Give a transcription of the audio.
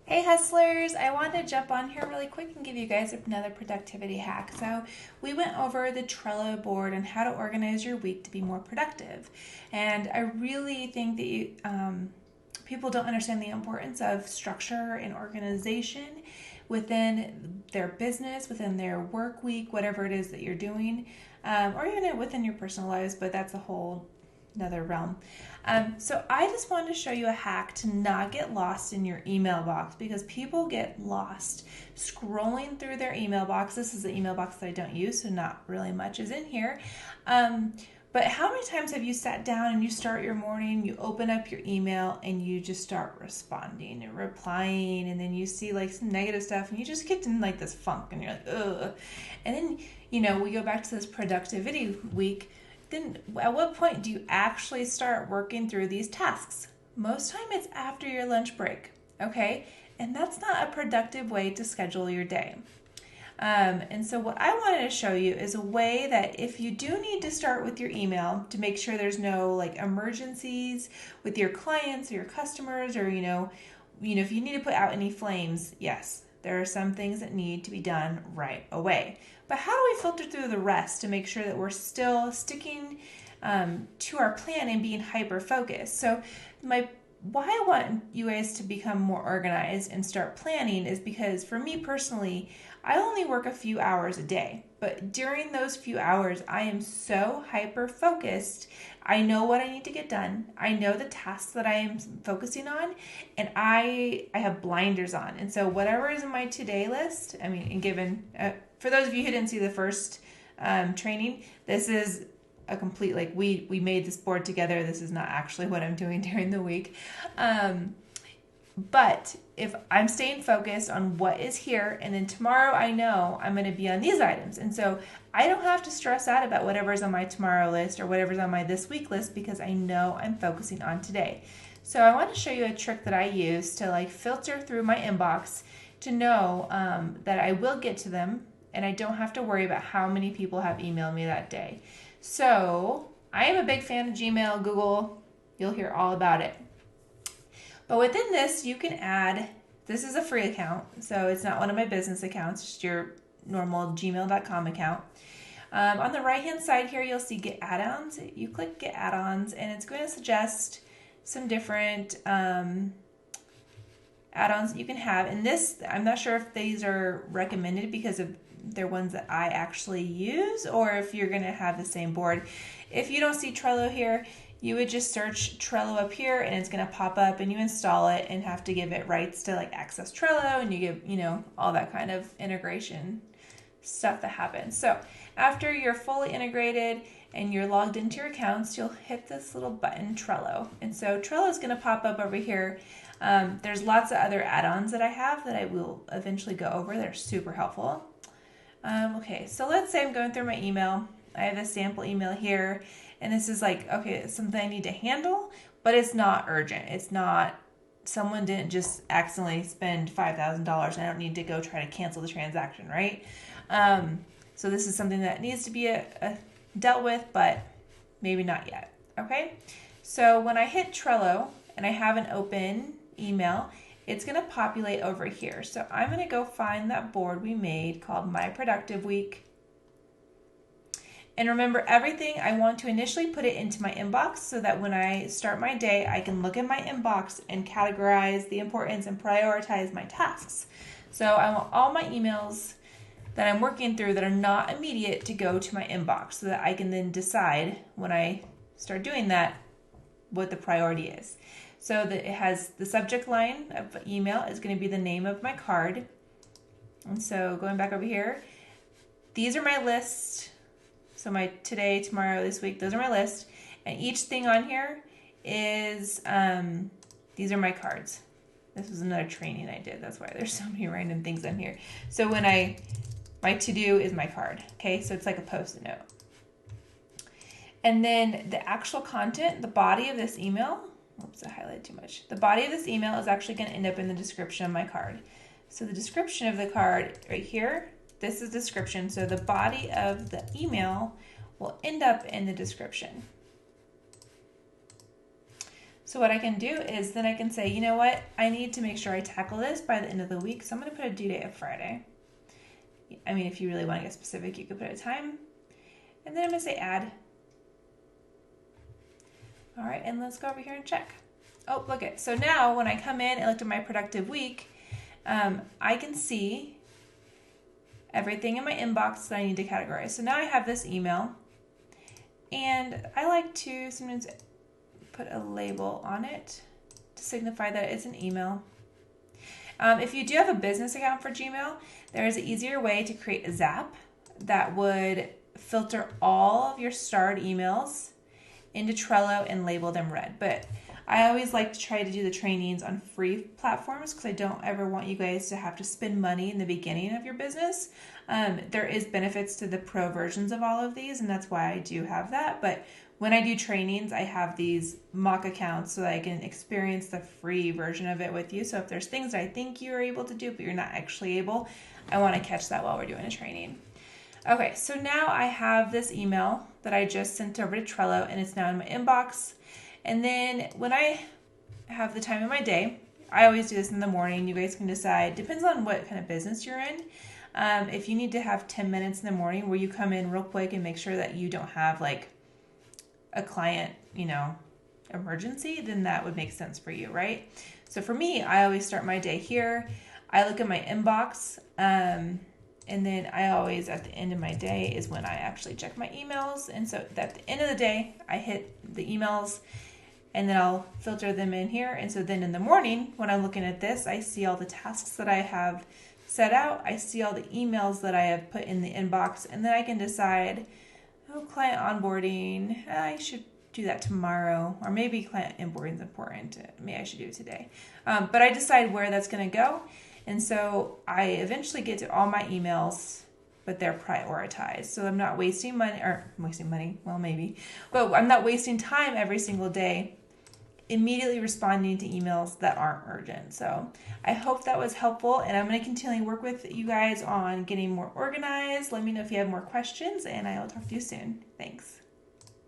Hey hustlers, I wanted to jump on here really quick and give you guys another productivity hack. So we went over the Trello board and how to organize your week to be more productive. And I really think that people don't understand the importance of structure and organization within their business, within their work week, whatever it is that you're doing, or even within your personal lives, but that's a whole another realm. So I just wanted to show you a hack to not get lost in your email box, because people get lost scrolling through their email box. This is the email box that I don't use, so not really much is in here. But how many times have you sat down and you start your morning, you open up your email and you just start responding and replying, and then you see like some negative stuff and you just get in like this funk and you're like, ugh. And then, we go back to this productivity week. Then at what point do you actually start working through these tasks? Most time it's after your lunch break, okay? And that's not a productive way to schedule your day. And so what I wanted to show you is a way that if you do need to start with your email to make sure there's no like emergencies with your clients or your customers, or if you need to put out any flames, yes, there are some things that need to be done right away. But how do we filter through the rest to make sure that we're still sticking to our plan and being hyper focused? So why I want you guys to become more organized and start planning is because for me personally, I only work a few hours a day, but during those few hours, I am so hyper focused. I know what I need to get done. I know the tasks that I am focusing on, and I have blinders on. And so whatever is in my to-do list, for those of you who didn't see the first training, this is a complete, like we made this board together. This is not actually what I'm doing during the week. But if I'm staying focused on what is here, and then tomorrow I know I'm going to be on these items. And so I don't have to stress out about whatever's on my tomorrow list or whatever's on my this week list, because I know I'm focusing on today. So I want to show you a trick that I use to like filter through my inbox to know that I will get to them, and I don't have to worry about how many people have emailed me that day. So I am a big fan of Gmail, Google. You'll hear all about it. But within this, you can add, this is a free account, so it's not one of my business accounts, just your normal gmail.com account. On the right-hand side here, you'll see Get Add-ons. You click Get Add-ons, and it's going to suggest some different add-ons that you can have. And this, I'm not sure if these are recommended because they're ones that I actually use, or if you're going to have the same board. If you don't see Trello here, you would just search Trello up here and it's going to pop up, and you install it and have to give it rights to like access Trello, and you give, all that kind of integration stuff that happens. So after you're fully integrated and you're logged into your accounts, you'll hit this little button, Trello. And so Trello is going to pop up over here. There's lots of other add-ons that I have that I will eventually go over that are super helpful. Okay, so let's say I'm going through my email. I have a sample email here, and this is like, okay, it's something I need to handle, but it's not urgent. It's not, someone didn't just accidentally spend $5,000 and I don't need to go try to cancel the transaction, right? So this is something that needs to be dealt with, but maybe not yet, okay? So when I hit Trello and I have an open email, it's going to populate over here. So I'm going to go find that board we made called My Productive Week. And remember, everything I want to initially put it into my inbox so that when I start my day, I can look at my inbox and categorize the importance and prioritize my tasks. So I want all my emails that I'm working through that are not immediate to go to my inbox, so that I can then decide when I start doing that what the priority is. So that it has the subject line of email is going to be the name of my card. And so going back over here, these are my lists. So my today, tomorrow, this week, those are my list. And each thing on here is, these are my cards. This was another training I did. That's why there's so many random things on here. So my to-do is my card. Okay, so it's like a Post-it note. And then the actual content, the body of this email, oops, I highlighted too much. The body of this email is actually going to end up in the description of my card. So the description of the card right here, this is description. So the body of the email will end up in the description. So what I can do is then I can say, you know what, I need to make sure I tackle this by the end of the week. So I'm going to put a due date of Friday. I mean, if you really want to get specific, you could put a time. And then I'm going to say add. All right, and let's go over here and check. Oh, look it. So now when I come in and look at my productive week, I can see everything in my inbox that I need to categorize. So now I have this email, and I like to sometimes put a label on it to signify that it's an email. If you do have a business account for Gmail, there is an easier way to create a Zap that would filter all of your starred emails into Trello and label them red. But I always like to try to do the trainings on free platforms because I don't ever want you guys to have to spend money in the beginning of your business. There is benefits to the pro versions of all of these, and that's why I do have that. But when I do trainings, I have these mock accounts so that I can experience the free version of it with you. So if there's things that I think you're able to do, but you're not actually able, I want to catch that while we're doing a training. Okay, so now I have this email that I just sent over to Trello, and it's now in my inbox. And then when I have the time in my day, I always do this in the morning. You guys can decide, depends on what kind of business you're in. If you need to have 10 minutes in the morning where you come in real quick and make sure that you don't have like a client, emergency, then that would make sense for you, right? So for me, I always start my day here. I look at my inbox, and then I always, at the end of my day, is when I actually check my emails. And so at the end of the day, I hit the emails, and then I'll filter them in here. And so then in the morning, when I'm looking at this, I see all the tasks that I have set out. I see all the emails that I have put in the inbox, and then I can decide, client onboarding, I should do that tomorrow, or maybe client onboarding is important. Maybe I should do it today. But I decide where that's going to go. And so I eventually get to all my emails, but they're prioritized. So I'm not wasting money, well, maybe, but I'm not wasting time every single day immediately responding to emails that aren't urgent. So I hope that was helpful, and I'm going to continue to work with you guys on getting more organized. Let me know if you have more questions, and I will talk to you soon. Thanks.